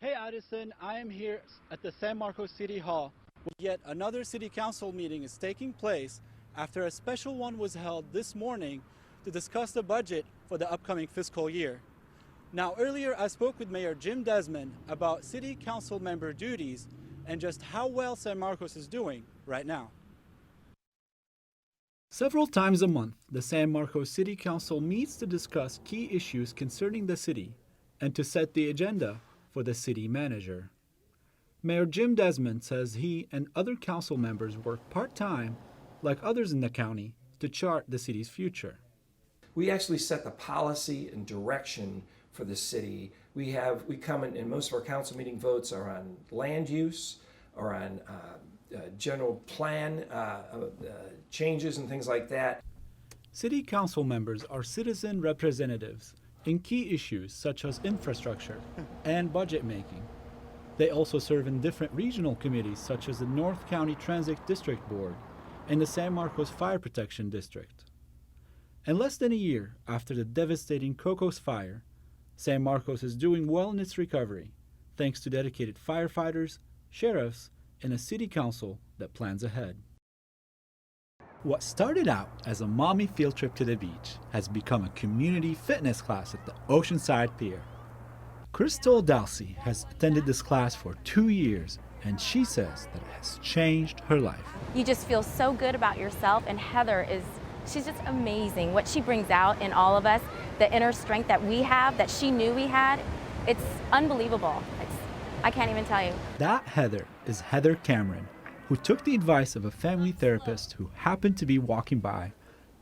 Hey Addison, I am here at the San Marcos City Hall. Yet another City Council meeting is taking place after a special one was held this morning to discuss the budget for the upcoming fiscal year. Now earlier I spoke with Mayor Jim Desmond about City Council member duties and just how well San Marcos is doing right now. Several times a month, the San Marcos City Council meets to discuss key issues concerning the city and to set the agenda for the city manager. Mayor Jim Desmond says he and other council members work part-time, like others in the county, to chart the city's future. We actually set the policy and direction for the city. We come in, and most of our council meeting votes are on land use or on general plan changes and things like that. City council members are citizen representatives in key issues such as infrastructure and budget making. They also serve in different regional committees such as the North County Transit District Board and the San Marcos Fire Protection District. And less than a year after the devastating Cocos fire, San Marcos is doing well in its recovery, thanks to dedicated firefighters, sheriffs, and a city council that plans ahead. What started out as a mommy field trip to the beach has become a community fitness class at the Oceanside Pier. Crystal Dalsey has attended this class for 2 years, and she says that it has changed her life. You just feel so good about yourself, and Heather she's just amazing. What she brings out in all of us, the inner strength that we have, that she knew we had, it's unbelievable. I can't even tell you. That Heather is Heather Cameron, who took the advice of a family therapist who happened to be walking by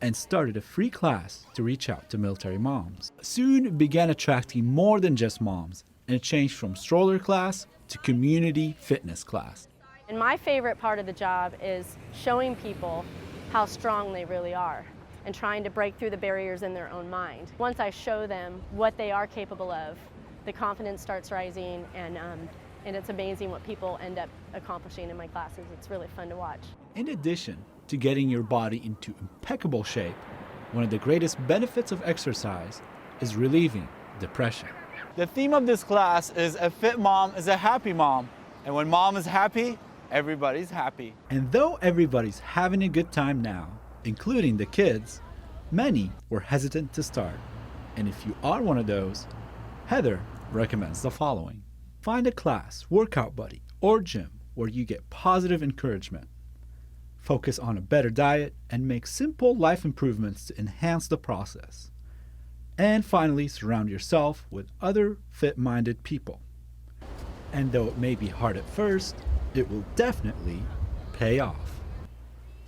and started a free class to reach out to military moms. Soon it began attracting more than just moms, and it changed from stroller class to community fitness class. And my favorite part of the job is showing people how strong they really are and trying to break through the barriers in their own mind. Once I show them what they are capable of, the confidence starts rising, and it's amazing what people end up accomplishing in my classes. It's really fun to watch. In addition to getting your body into impeccable shape, one of the greatest benefits of exercise is relieving depression. The theme of this class is a fit mom is a happy mom. And when mom is happy, everybody's happy. And though everybody's having a good time now, including the kids, many were hesitant to start. And if you are one of those, Heather recommends the following. Find a class, workout buddy, or gym where you get positive encouragement. Focus on a better diet and make simple life improvements to enhance the process. And finally, surround yourself with other fit-minded people. And though it may be hard at first, it will definitely pay off.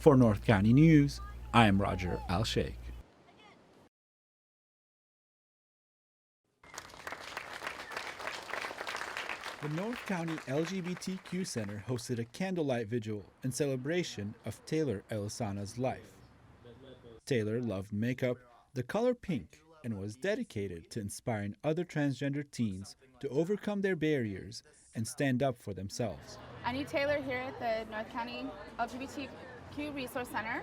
For North County News, I am Roger Al-Chaikh. The North County LGBTQ Center hosted a candlelight vigil in celebration of Taylor Elisana's life. Taylor loved makeup, the color pink, and was dedicated to inspiring other transgender teens to overcome their barriers and stand up for themselves. I knew Taylor here at the North County LGBTQ Resource Center.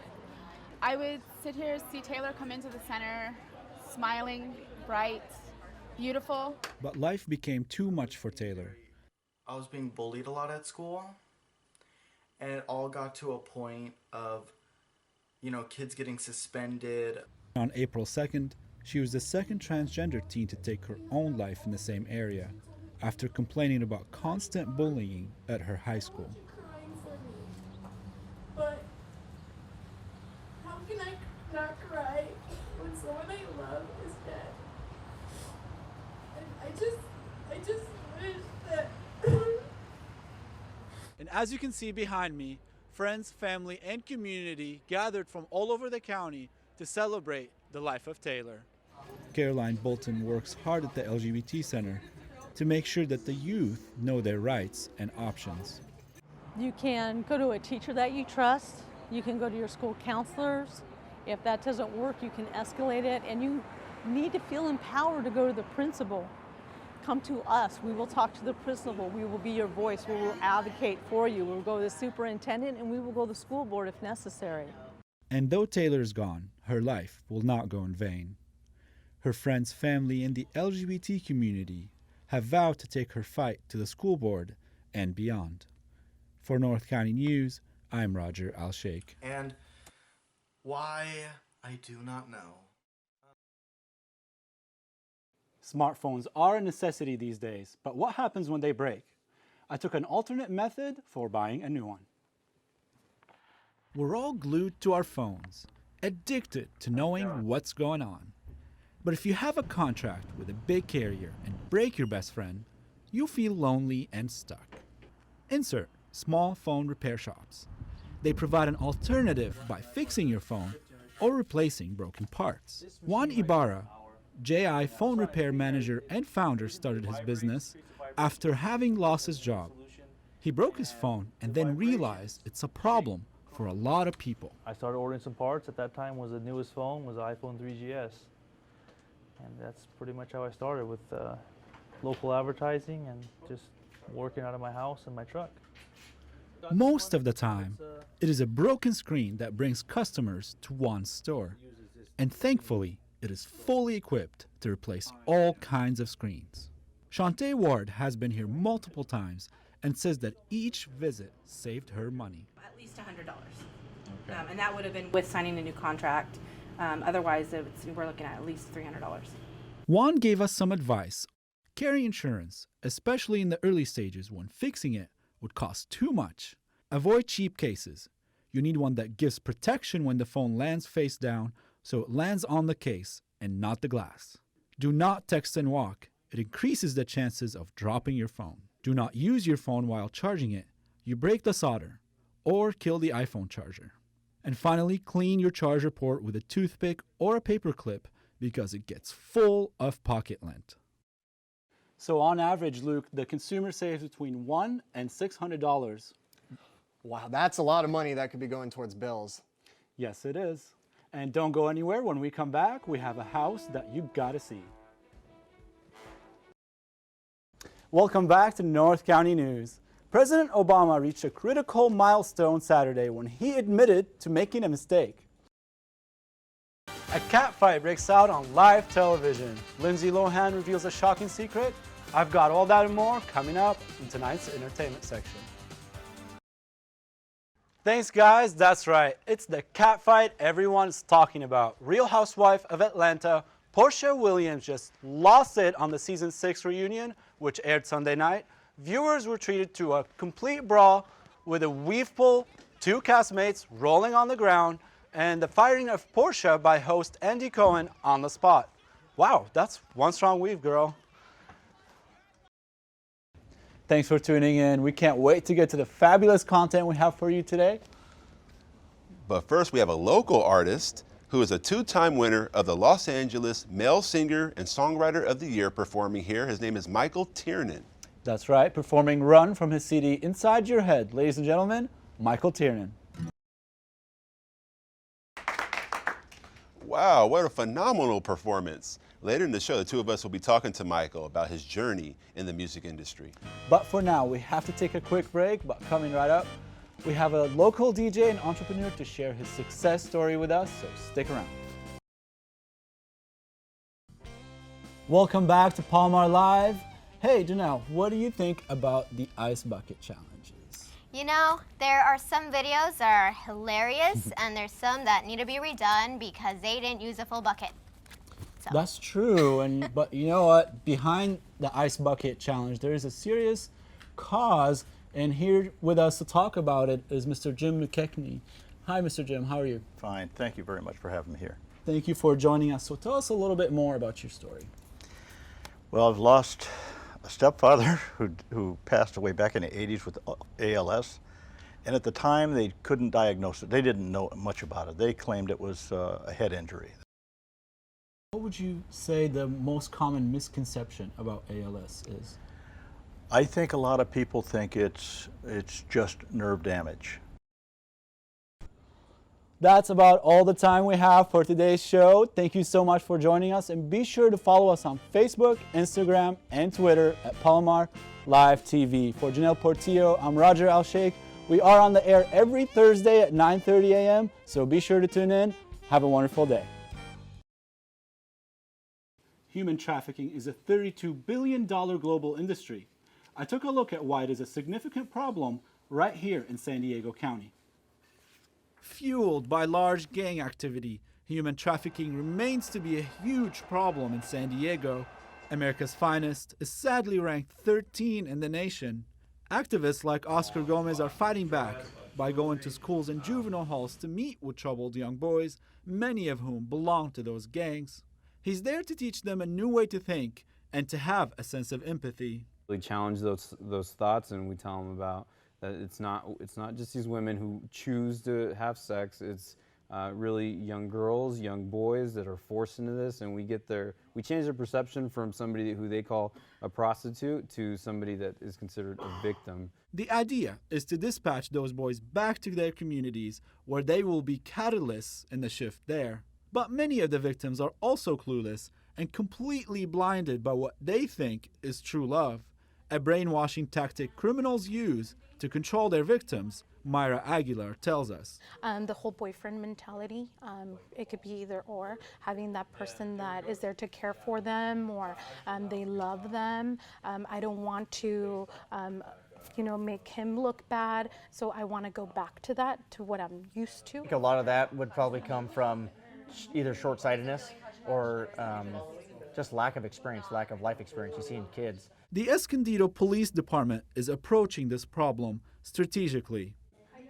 I would sit here, see Taylor come into the center, smiling, bright, beautiful. But life became too much for Taylor. I was being bullied a lot at school, and it all got to a point of, kids getting suspended. On April 2nd, she was the second transgender teen to take her own life in the same area after complaining about constant bullying at her high school. But how can I not cry when someone I love is dead? And I just wish that. And as you can see behind me, friends, family, and community gathered from all over the county to celebrate the life of Taylor. Caroline Bolton works hard at the LGBT Center to make sure that the youth know their rights and options. You can go to a teacher that you trust. You can go to your school counselors. If that doesn't work, you can escalate it, and you need to feel empowered to go to the principal. Come to us. We will talk to the principal. We will be your voice. We will advocate for you. We will go to the superintendent, and we will go to the school board if necessary. And though Taylor's gone, her life will not go in vain. Her friends, family, and the LGBT community have vowed to take her fight to the school board and beyond. For North County News, I'm Roger Al-Chaikh. And why, I do not know. Smartphones are a necessity these days, but what happens when they break? I took an alternate method for buying a new one. We're all glued to our phones, addicted to knowing what's going on. But if you have a contract with a big carrier and break your best friend, you feel lonely and stuck. Insert small phone repair shops. They provide an alternative by fixing your phone or replacing broken parts. Juan Ibarra, JI phone repair manager and founder, started his business after having lost his job. He broke his phone and then realized it's a problem for a lot of people. I started ordering some parts. At that time was the newest phone was the iPhone 3GS. And that's pretty much how I started, with local advertising and just working out of my house and my truck. Most of the time, it is a broken screen that brings customers to Juan's store. And thankfully, it is fully equipped to replace all kinds of screens. Shantae Ward has been here multiple times and says that each visit saved her money. At least $100. And that would have been with signing a new contract. Otherwise, we're looking at least $300. Juan gave us some advice. Carry insurance, especially in the early stages when fixing it would cost too much. Avoid cheap cases. You need one that gives protection when the phone lands face down, so it lands on the case and not the glass. Do not text and walk. It increases the chances of dropping your phone. Do not use your phone while charging it. You break the solder or kill the iPhone charger. And finally, clean your charger port with a toothpick or a paper clip because it gets full of pocket lint. So on average, Luke, the consumer saves between $100 and $600. Wow, that's a lot of money that could be going towards bills. Yes, it is. And don't go anywhere. When we come back, we have a house that you gotta see. Welcome back to North County News. President Obama reached a critical milestone Saturday when he admitted to making a mistake. A catfight breaks out on live television. Lindsay Lohan reveals a shocking secret. I've got all that and more coming up in tonight's entertainment section. Thanks, guys. That's right. It's the catfight everyone's talking about. Real Housewife of Atlanta, Portia Williams just lost it on the season 6 reunion, which aired Sunday night. Viewers were treated to a complete brawl with a weave pull, 2 castmates rolling on the ground, and the firing of Portia by host Andy Cohen on the spot. Wow, that's one strong weave, girl. Thanks for tuning in. We can't wait to get to the fabulous content we have for you today. But first, we have a local artist who is a 2-time winner of the Los Angeles Male Singer and Songwriter of the Year performing here. His name is Michael Tiernan. That's right, performing Run from his CD Inside Your Head. Ladies and gentlemen, Michael Tiernan. Wow, what a phenomenal performance. Later in the show, the two of us will be talking to Michael about his journey in the music industry. But for now, we have to take a quick break, but coming right up, we have a local DJ and entrepreneur to share his success story with us, so stick around. Welcome back to Palomar Live. Hey, Janelle, what do you think about the ice bucket challenges? You know, there are some videos that are hilarious and there's some that need to be redone because they didn't use a full bucket. So. That's true, but you know what? Behind the ice bucket challenge, there is a serious cause, and here with us to talk about it is Mr. Jim McKechnie. Hi, Mr. Jim, how are you? Fine, thank you very much for having me here. Thank you for joining us. So tell us a little bit more about your story. Well, I've lost a stepfather who passed away back in the 80s with ALS, and at the time they couldn't diagnose it. They didn't know much about it. They claimed it was a head injury. What would you say the most common misconception about ALS is? I think a lot of people think it's just nerve damage. That's about all the time we have for today's show. Thank you so much for joining us, and be sure to follow us on Facebook, Instagram, and Twitter at Palomar Live TV. For Janelle Portillo, I'm Roger Al-Chaikh. We are on the air every Thursday at 9:30 a.m., so be sure to tune in. Have a wonderful day. human trafficking is a $32 billion global industry. I took a look at why it is a significant problem right here in San Diego County. Fueled by large gang activity, human trafficking remains to be a huge problem in San Diego. America's Finest is sadly ranked 13 in the nation. Activists like Oscar Gomez are fighting back by going to schools and juvenile halls to meet with troubled young boys, many of whom belong to those gangs. He's there to teach them a new way to think and to have a sense of empathy. We challenge those thoughts, and we tell them about that it's not just these women who choose to have sex. It's really young girls, young boys that are forced into this, and we change their perception from somebody who they call a prostitute to somebody that is considered a victim. The idea is to dispatch those boys back to their communities where they will be catalysts in the shift there. But many of the victims are also clueless and completely blinded by what they think is true love, a brainwashing tactic criminals use to control their victims, Myra Aguilar tells us. The whole boyfriend mentality, it could be either or, having that person that is there to care for them or they love them. I don't want to make him look bad, so I want to go back to that, to what I'm used to. I think a lot of that would probably come from either short-sightedness or just lack of experience, lack of life experience you see in kids. The Escondido Police Department is approaching this problem strategically.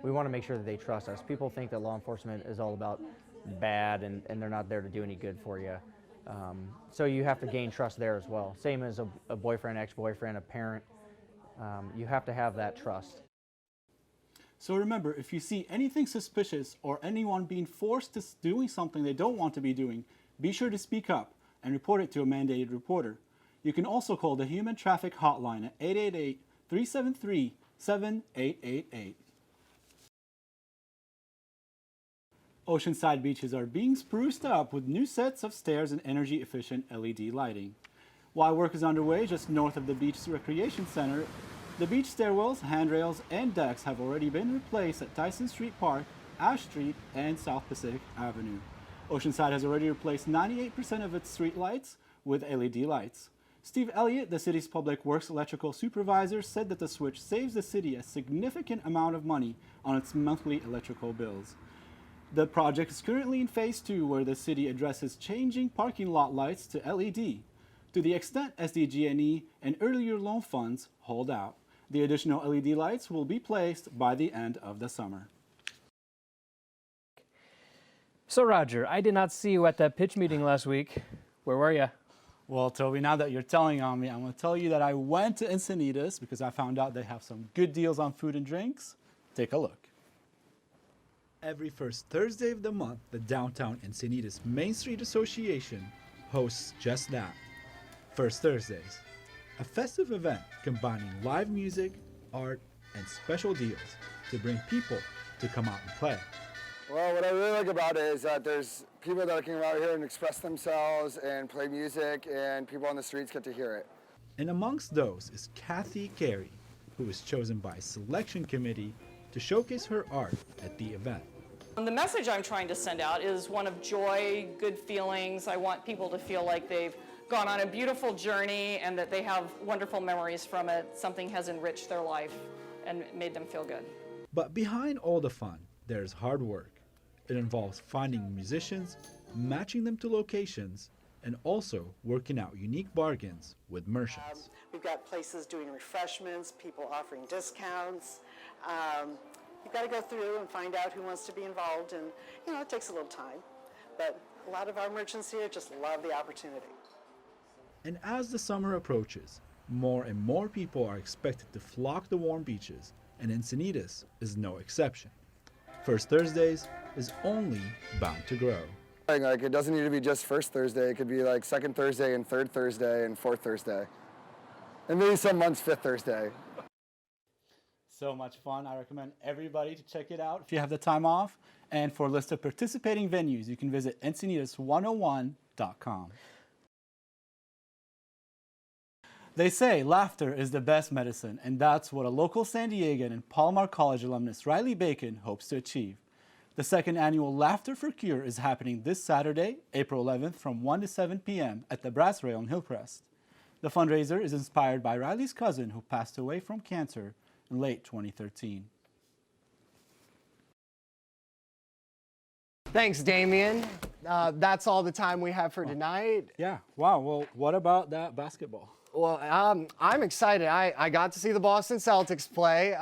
We want to make sure that they trust us. People think that law enforcement is all about bad and they're not there to do any good for you. So you have to gain trust there as well. Same as a boyfriend, ex-boyfriend, a parent. You have to have that trust. So remember, if you see anything suspicious or anyone being forced to doing something they don't want to be doing, be sure to speak up and report it to a mandated reporter. You can also call the Human Traffic Hotline at 888-373-7888. Oceanside beaches are being spruced up with new sets of stairs and energy-efficient LED lighting. While work is underway just north of the beach recreation center, the beach stairwells, handrails, and decks have already been replaced at Tyson Street Park, Ash Street, and South Pacific Avenue. Oceanside has already replaced 98% of its street lights with LED lights. Steve Elliott, the city's public works electrical supervisor, said that the switch saves the city a significant amount of money on its monthly electrical bills. The project is currently in phase 2, where the city addresses changing parking lot lights to LED. To the extent SDG&E and earlier loan funds hold out, the additional LED lights will be placed by the end of the summer. So Roger, I did not see you at that pitch meeting last week. Where were you? Well, Toby, now that you're telling on me, I'm going to tell you that I went to Encinitas because I found out they have some good deals on food and drinks. Take a look. Every first Thursday of the month, the Downtown Encinitas Main Street Association hosts just that. First Thursdays, a festive event combining live music, art, and special deals to bring people to come out and play. Well, what I really like about it is that there's people that can come out here and express themselves and play music, and people on the streets get to hear it. And amongst those is Kathy Carey, who was chosen by a selection committee to showcase her art at the event. The message I'm trying to send out is one of joy, good feelings. I want people to feel like they've gone on a beautiful journey and that they have wonderful memories from it. Something has enriched their life and made them feel good. But behind all the fun, there's hard work. It involves finding musicians, matching them to locations, and also working out unique bargains with merchants. We've got places doing refreshments, people offering discounts. You've got to go through and find out who wants to be involved, and it takes a little time. But a lot of our merchants here just love the opportunity. And as the summer approaches, more and more people are expected to flock the warm beaches, and Encinitas is no exception. First Thursdays is only bound to grow. Like, it doesn't need to be just first Thursday. It could be like second Thursday and third Thursday and fourth Thursday. And maybe some months fifth Thursday. So much fun. I recommend everybody to check it out if you have the time off. And for a list of participating venues, you can visit encinitas101.com. They say laughter is the best medicine, and that's what a local San Diegan and Palomar College alumnus Riley Bacon hopes to achieve. The second annual Laughter for Cure is happening this Saturday, April 11th from 1 to 7 p.m. at the Brass Rail in Hillcrest. The fundraiser is inspired by Riley's cousin who passed away from cancer in late 2013. Thanks, Damien. That's all the time we have for tonight. Yeah, wow, well, what about that basketball? Well, I'm excited. I got to see the Boston Celtics play.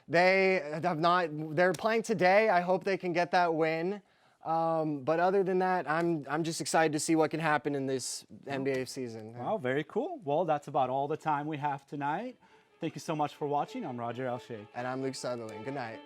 They're playing today. I hope they can get that win. But other than that, I'm just excited to see what can happen in this NBA season. Wow, very cool. Well, that's about all the time we have tonight. Thank you so much for watching. I'm Roger Al-Chaikh. And I'm Luke Sutherland. Good night.